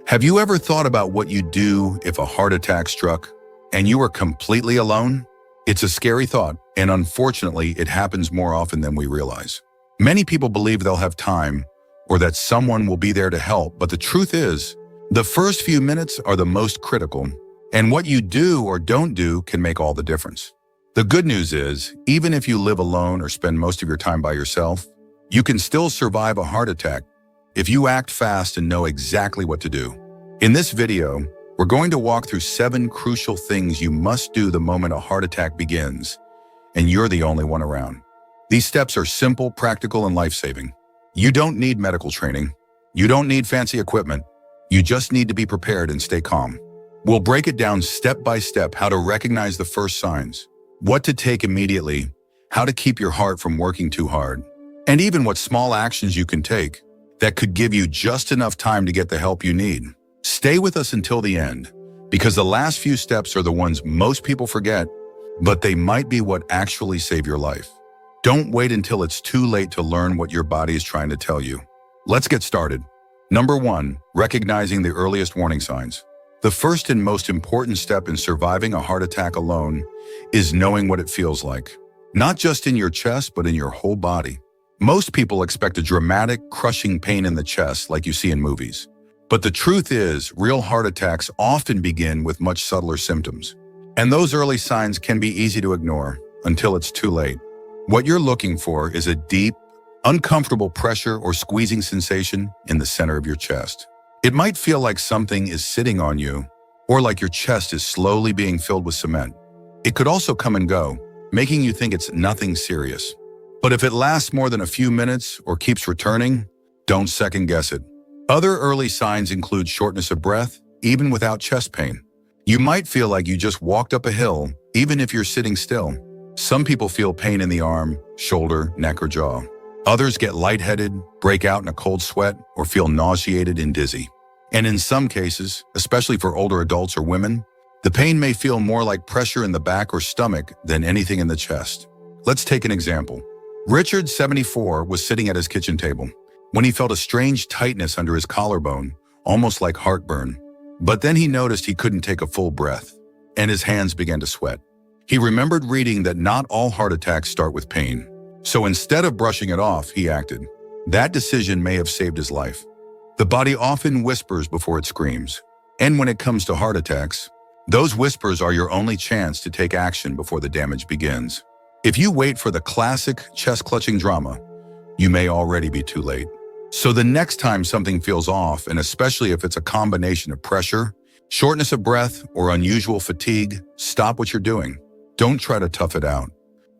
Have you ever thought about what you'd do if a heart attack struck and you were completely alone? It's a scary thought, and unfortunately, it happens more often than we realize. Many people believe they'll have time or that someone will be there to help, but the truth is, the first few minutes are the most critical, and what you do or don't do can make all the difference. The good news is, even if you live alone or spend most of your time by yourself, you can still survive a heart attack if you act fast and know exactly what to do. In this video, we're going to walk through 7 crucial things you must do the moment a heart attack begins, and you're the only one around. These steps are simple, practical, and life-saving. You don't need medical training. You don't need fancy equipment. You just need to be prepared and stay calm. We'll break it down step by step, how to recognize the first signs, what to take immediately, how to keep your heart from working too hard, and even what small actions you can take that could give you just enough time to get the help you need. Stay with us until the end, because the last few steps are the ones most people forget, but they might be what actually save your life. Don't wait until it's too late to learn what your body is trying to tell you. Let's get started. Number 1, recognizing the earliest warning signs. The first and most important step in surviving a heart attack alone is knowing what it feels like. Not just in your chest, but in your whole body. Most people expect a dramatic, crushing pain in the chest like you see in movies. But the truth is, real heart attacks often begin with much subtler symptoms. And those early signs can be easy to ignore until it's too late. What you're looking for is a deep, uncomfortable pressure or squeezing sensation in the center of your chest. It might feel like something is sitting on you, or like your chest is slowly being filled with cement. It could also come and go, making you think it's nothing serious. But if it lasts more than a few minutes or keeps returning, don't second guess it. Other early signs include shortness of breath, even without chest pain. You might feel like you just walked up a hill, even if you're sitting still. Some people feel pain in the arm, shoulder, neck, or jaw. Others get lightheaded, break out in a cold sweat, or feel nauseated and dizzy. And in some cases, especially for older adults or women, the pain may feel more like pressure in the back or stomach than anything in the chest. Let's take an example. Richard, 74, was sitting at his kitchen table when he felt a strange tightness under his collarbone, almost like heartburn. But then he noticed he couldn't take a full breath, and his hands began to sweat. He remembered reading that not all heart attacks start with pain. So instead of brushing it off, he acted. That decision may have saved his life. The body often whispers before it screams. And when it comes to heart attacks, those whispers are your only chance to take action before the damage begins. If you wait for the classic chest-clutching drama, you may already be too late. So the next time something feels off, and especially if it's a combination of pressure, shortness of breath, or unusual fatigue, stop what you're doing. Don't try to tough it out.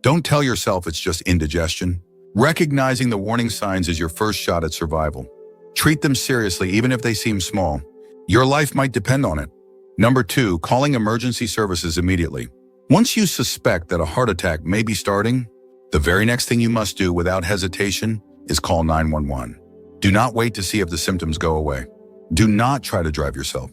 Don't tell yourself it's just indigestion. Recognizing the warning signs is your first shot at survival. Treat them seriously, even if they seem small. Your life might depend on it. Number 2, calling emergency services immediately. Once you suspect that a heart attack may be starting, the very next thing you must do without hesitation is call 911. Do not wait to see if the symptoms go away. Do not try to drive yourself.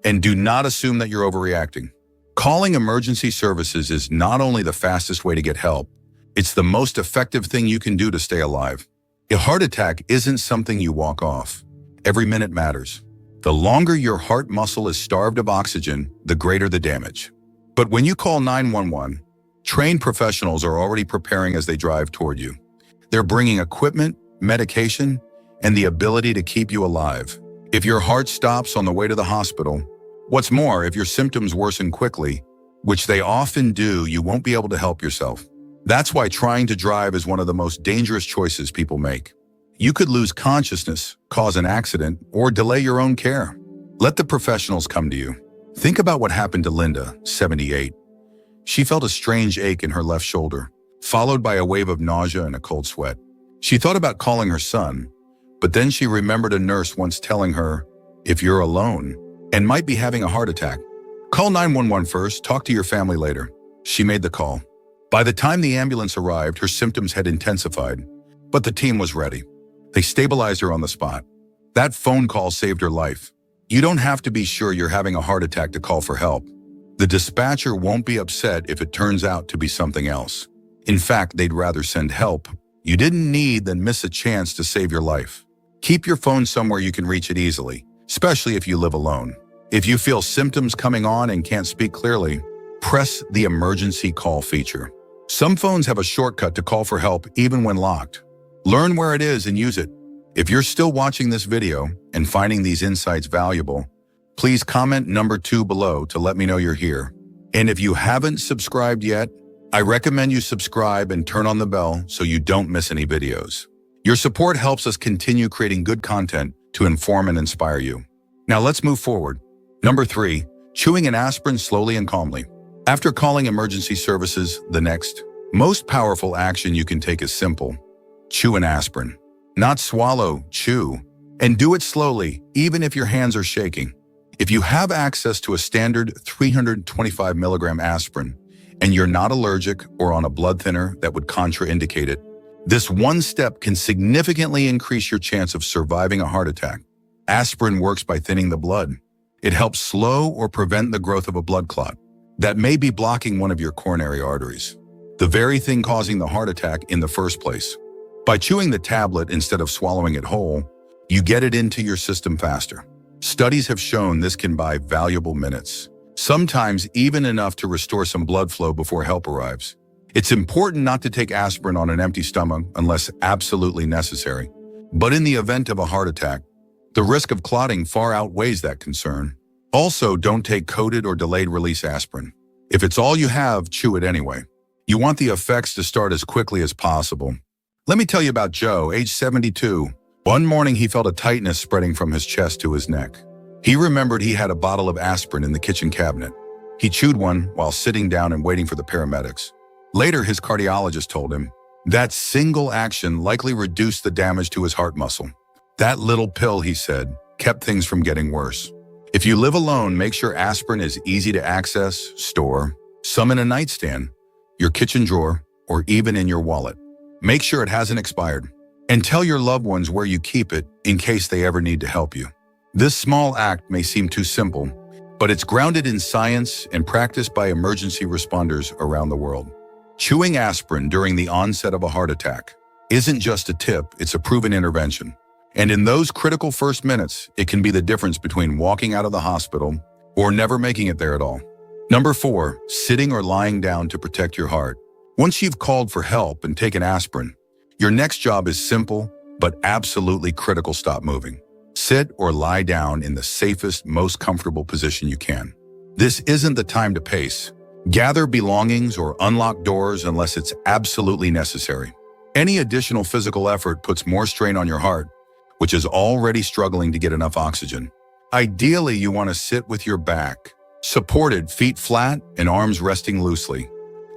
And do not assume that you're overreacting. Calling emergency services is not only the fastest way to get help, it's the most effective thing you can do to stay alive. A heart attack isn't something you walk off. Every minute matters. The longer your heart muscle is starved of oxygen, the greater the damage. But when you call 911, trained professionals are already preparing as they drive toward you. They're bringing equipment, medication, and the ability to keep you alive. If your heart stops on the way to the hospital, what's more, if your symptoms worsen quickly, which they often do, you won't be able to help yourself. That's why trying to drive is one of the most dangerous choices people make. You could lose consciousness, cause an accident, or delay your own care. Let the professionals come to you. Think about what happened to Linda, 78. She felt a strange ache in her left shoulder, followed by a wave of nausea and a cold sweat. She thought about calling her son, but then she remembered a nurse once telling her, if you're alone and might be having a heart attack, call 911 first, talk to your family later. She made the call. By the time the ambulance arrived, her symptoms had intensified, but the team was ready. They stabilized her on the spot. That phone call saved her life. You don't have to be sure you're having a heart attack to call for help. The dispatcher won't be upset if it turns out to be something else. In fact, they'd rather send help you didn't need than miss a chance to save your life. Keep your phone somewhere you can reach it easily, especially especially if you live alone. If you feel symptoms coming on and can't speak clearly, press the emergency call feature. Some phones have a shortcut to call for help even when locked. Learn where it is and use it. If you're still watching this video and finding these insights valuable, please comment number 2 below to let me know you're here. And if you haven't subscribed yet, I recommend you subscribe and turn on the bell so you don't miss any videos. Your support helps us continue creating good content to inform and inspire you. Now let's move forward. Number 3, chewing an aspirin slowly and calmly. After calling emergency services, the next, most powerful action you can take is simple. Chew an aspirin. Not swallow, chew. And do it slowly, even if your hands are shaking. If you have access to a standard 325 milligram aspirin, and you're not allergic or on a blood thinner that would contraindicate it, this one step can significantly increase your chance of surviving a heart attack. Aspirin works by thinning the blood. It helps slow or prevent the growth of a blood clot that may be blocking one of your coronary arteries, the very thing causing the heart attack in the first place. By chewing the tablet instead of swallowing it whole, you get it into your system faster. Studies have shown this can buy valuable minutes, sometimes even enough to restore some blood flow before help arrives. It's important not to take aspirin on an empty stomach unless absolutely necessary. But in the event of a heart attack, the risk of clotting far outweighs that concern. Also, don't take coated or delayed release aspirin. If it's all you have, chew it anyway. You want the effects to start as quickly as possible. Let me tell you about Joe, age 72. One morning, he felt a tightness spreading from his chest to his neck. He remembered he had a bottle of aspirin in the kitchen cabinet. He chewed one while sitting down and waiting for the paramedics. Later, his cardiologist told him that single action likely reduced the damage to his heart muscle. That little pill, he said, kept things from getting worse. If you live alone, make sure aspirin is easy to access, store, some in a nightstand, your kitchen drawer, or even in your wallet. Make sure it hasn't expired. And tell your loved ones where you keep it in case they ever need to help you. This small act may seem too simple, but it's grounded in science and practiced by emergency responders around the world. Chewing aspirin during the onset of a heart attack isn't just a tip, it's a proven intervention. And in those critical first minutes, it can be the difference between walking out of the hospital or never making it there at all. Number 4, sitting or lying down to protect your heart. Once you've called for help and taken aspirin, your next job is simple, but absolutely critical. Stop moving. Sit or lie down in the safest, most comfortable position you can. This isn't the time to pace. Gather belongings or unlock doors unless it's absolutely necessary. Any additional physical effort puts more strain on your heart, which is already struggling to get enough oxygen. Ideally, you want to sit with your back supported, feet flat, and arms resting loosely.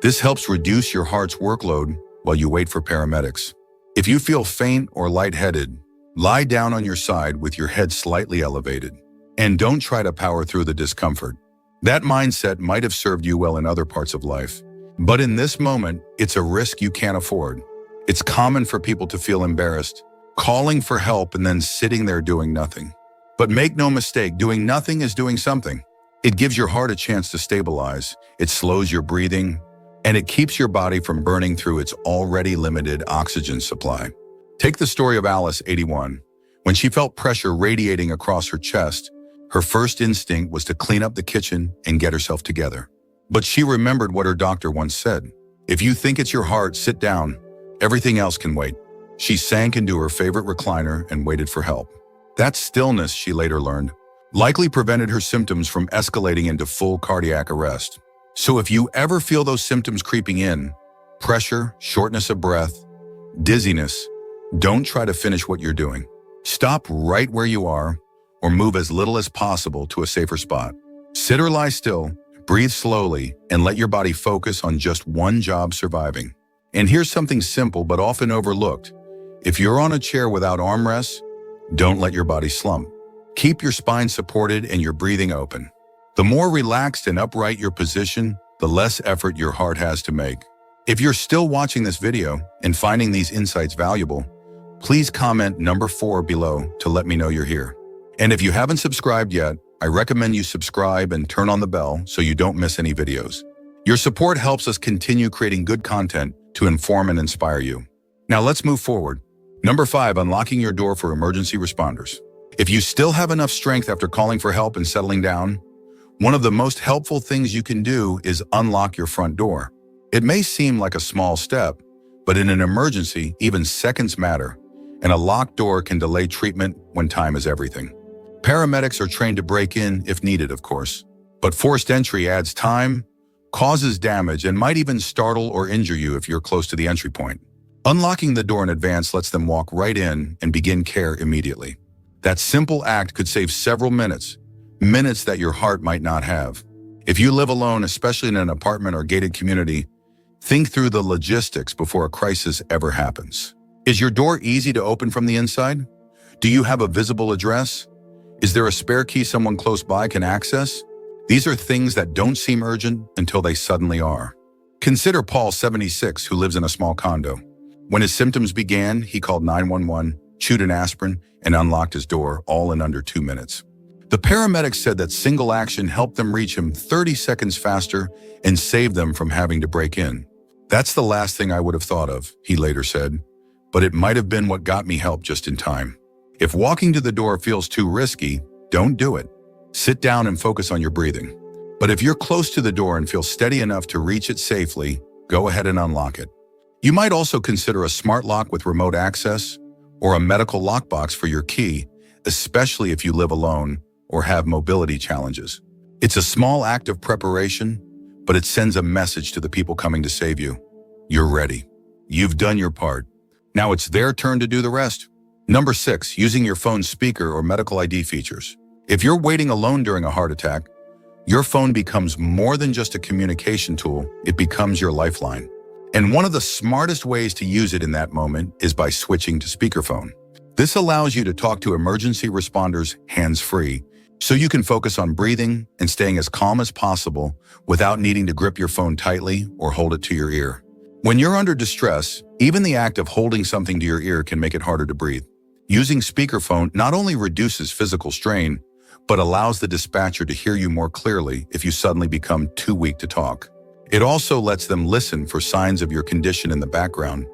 This helps reduce your heart's workload while you wait for paramedics. If you feel faint or lightheaded, lie down on your side with your head slightly elevated. And don't try to power through the discomfort. That mindset might have served you well in other parts of life, but in this moment, it's a risk you can't afford. It's common for people to feel embarrassed, calling for help and then sitting there doing nothing. But make no mistake, doing nothing is doing something. It gives your heart a chance to stabilize, it slows your breathing, and it keeps your body from burning through its already limited oxygen supply. Take the story of Alice, 81. When she felt pressure radiating across her chest, her first instinct was to clean up the kitchen and get herself together. But she remembered what her doctor once said. If you think it's your heart, sit down. Everything else can wait. She sank into her favorite recliner and waited for help. That stillness, she later learned, likely prevented her symptoms from escalating into full cardiac arrest. So if you ever feel those symptoms creeping in, pressure, shortness of breath, dizziness, don't try to finish what you're doing. Stop right where you are or move as little as possible to a safer spot. Sit or lie still, breathe slowly, and let your body focus on just one job: surviving. And here's something simple but often overlooked. If you're on a chair without armrests, don't let your body slump. Keep your spine supported and your breathing open. The more relaxed and upright your position, the less effort your heart has to make. If you're still watching this video and finding these insights valuable, please comment number 4 below to let me know you're here. And if you haven't subscribed yet, I recommend you subscribe and turn on the bell so you don't miss any videos. Your support helps us continue creating good content to inform and inspire you. Now let's move forward. Number 5, unlocking your door for emergency responders. If you still have enough strength after calling for help and settling down, one of the most helpful things you can do is unlock your front door. It may seem like a small step, but in an emergency, even seconds matter, and a locked door can delay treatment when time is everything. Paramedics are trained to break in if needed, of course, but forced entry adds time, causes damage, and might even startle or injure you if you're close to the entry point. Unlocking the door in advance lets them walk right in and begin care immediately. That simple act could save several minutes that your heart might not have. If you live alone, especially in an apartment or gated community, think through the logistics before a crisis ever happens. Is your door easy to open from the inside? Do you have a visible address? Is there a spare key someone close by can access? These are things that don't seem urgent until they suddenly are. Consider Paul, 76, who lives in a small condo. When his symptoms began, he called 911, chewed an aspirin, and unlocked his door, all in under 2 minutes. The paramedics said that single action helped them reach him 30 seconds faster and saved them from having to break in. That's the last thing I would have thought of, he later said, but it might have been what got me help just in time. If walking to the door feels too risky, don't do it. Sit down and focus on your breathing. But if you're close to the door and feel steady enough to reach it safely, go ahead and unlock it. You might also consider a smart lock with remote access or a medical lockbox for your key, especially if you live alone or have mobility challenges. It's a small act of preparation, but it sends a message to the people coming to save you. You're ready. You've done your part. Now it's their turn to do the rest. Number 6, using your phone's speaker or medical ID features. If you're waiting alone during a heart attack, your phone becomes more than just a communication tool, it becomes your lifeline. And one of the smartest ways to use it in that moment is by switching to speakerphone. This allows you to talk to emergency responders hands-free, so you can focus on breathing and staying as calm as possible without needing to grip your phone tightly or hold it to your ear. When you're under distress, even the act of holding something to your ear can make it harder to breathe. Using speakerphone not only reduces physical strain, but allows the dispatcher to hear you more clearly if you suddenly become too weak to talk. It also lets them listen for signs of your condition in the background,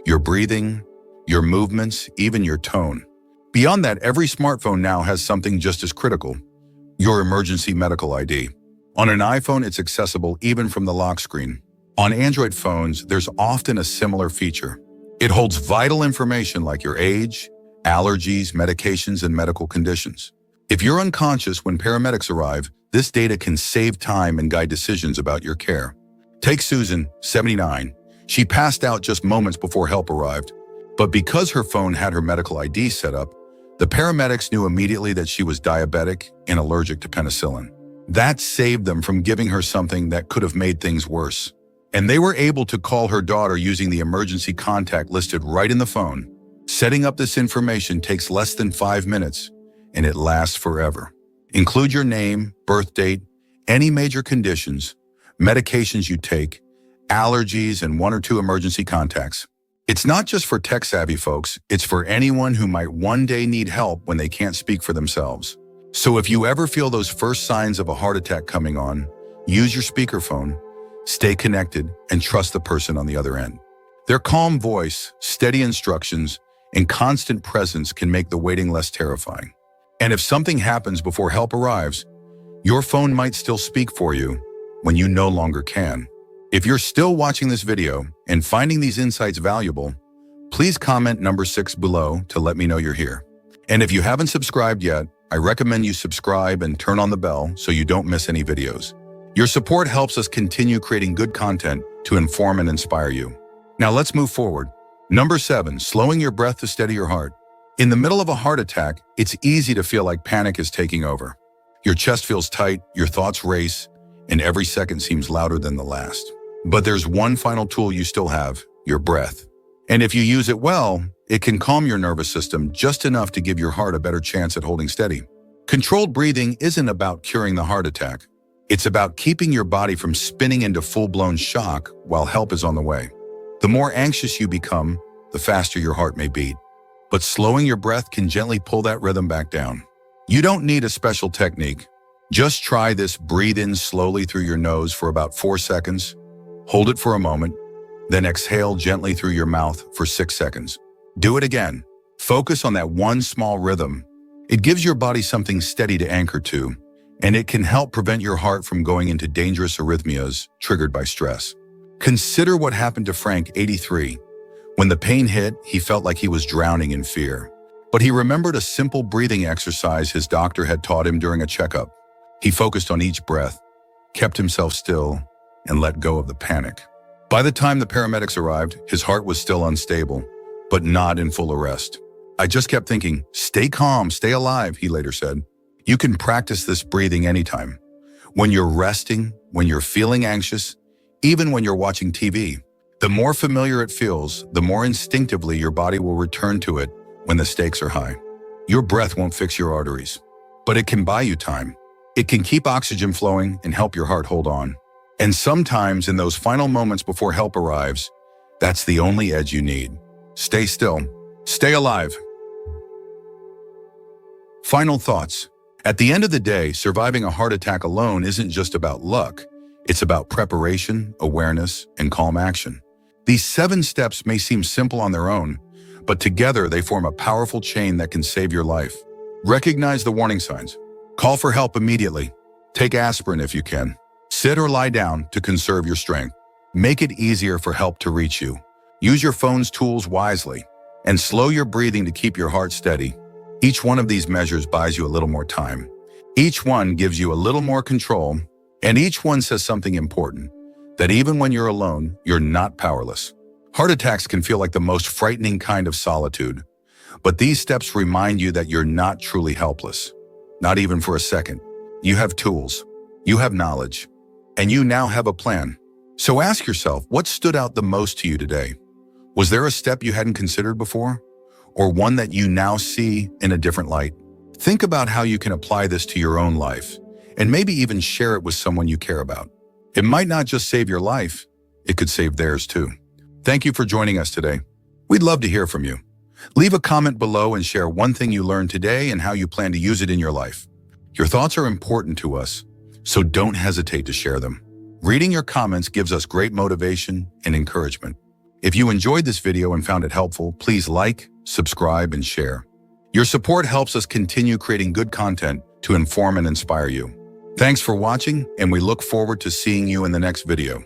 your breathing, your movements, even your tone. Beyond that, every smartphone now has something just as critical: your emergency medical ID. On an iPhone, it's accessible even from the lock screen. On Android phones, there's often a similar feature. It holds vital information like your age, allergies, medications, and medical conditions. If you're unconscious when paramedics arrive, this data can save time and guide decisions about your care. Take Susan, 79. She passed out just moments before help arrived, but because her phone had her medical ID set up, the paramedics knew immediately that she was diabetic and allergic to penicillin. That saved them from giving her something that could have made things worse. And they were able to call her daughter using the emergency contact listed right in the phone. Setting up this information takes less than 5 minutes, and it lasts forever. Include your name, birth date, any major conditions, medications you take, allergies, and 1 or 2 emergency contacts. It's not just for tech-savvy folks, it's for anyone who might one day need help when they can't speak for themselves. So if you ever feel those first signs of a heart attack coming on, use your speakerphone, stay connected, and trust the person on the other end. Their calm voice, steady instructions, and constant presence can make the waiting less terrifying. And if something happens before help arrives, your phone might still speak for you when you no longer can. If you're still watching this video and finding these insights valuable, please comment number 6 below to let me know you're here. And if you haven't subscribed yet, I recommend you subscribe and turn on the bell so you don't miss any videos. Your support helps us continue creating good content to inform and inspire you. Now let's move forward. Number 7, slowing your breath to steady your heart. In the middle of a heart attack, it's easy to feel like panic is taking over. Your chest feels tight, your thoughts race, and every second seems louder than the last. But there's one final tool you still have: your breath. And if you use it well, it can calm your nervous system just enough to give your heart a better chance at holding steady. Controlled breathing isn't about curing the heart attack. It's about keeping your body from spinning into full-blown shock while help is on the way. The more anxious you become, the faster your heart may beat. But slowing your breath can gently pull that rhythm back down. You don't need a special technique. Just try this: breathe in slowly through your nose for about 4 seconds, hold it for a moment, then exhale gently through your mouth for 6 seconds. Do it again. Focus on that one small rhythm, It gives your body something steady to anchor to, and it can help prevent your heart from going into dangerous arrhythmias triggered by stress. Consider what happened to Frank, 83. When the pain hit, he felt like he was drowning in fear. But he remembered a simple breathing exercise his doctor had taught him during a checkup. He focused on each breath, kept himself still, and let go of the panic. By the time the paramedics arrived, his heart was still unstable, but not in full arrest. I just kept thinking, stay calm, stay alive, he later said. You can practice this breathing anytime. When you're resting, when you're feeling anxious, even when you're watching TV. The more familiar it feels, the more instinctively your body will return to it when the stakes are high. Your breath won't fix your arteries, but it can buy you time. It can keep oxygen flowing and help your heart hold on. And sometimes in those final moments before help arrives, that's the only edge you need. Stay still. Stay alive. Final thoughts. At the end of the day, surviving a heart attack alone isn't just about luck. It's about preparation, awareness, and calm action. These 7 steps may seem simple on their own, but together they form a powerful chain that can save your life. Recognize the warning signs. Call for help immediately. Take aspirin if you can. Sit or lie down to conserve your strength. Make it easier for help to reach you. Use your phone's tools wisely, and slow your breathing to keep your heart steady. Each one of these measures buys you a little more time. Each one gives you a little more control, and each one says something important, that even when you're alone, you're not powerless. Heart attacks can feel like the most frightening kind of solitude, but these steps remind you that you're not truly helpless, not even for a second. You have tools, you have knowledge, and you now have a plan. So ask yourself, what stood out the most to you today? Was there a step you hadn't considered before? Or one that you now see in a different light? Think about how you can apply this to your own life, and maybe even share it with someone you care about. It might not just save your life, it could save theirs too. Thank you for joining us today. We'd love to hear from you. Leave a comment below and share one thing you learned today and how you plan to use it in your life. Your thoughts are important to us, so don't hesitate to share them. Reading your comments gives us great motivation and encouragement. If you enjoyed this video and found it helpful, please like, subscribe, and share. Your support helps us continue creating good content to inform and inspire you. Thanks for watching, and we look forward to seeing you in the next video.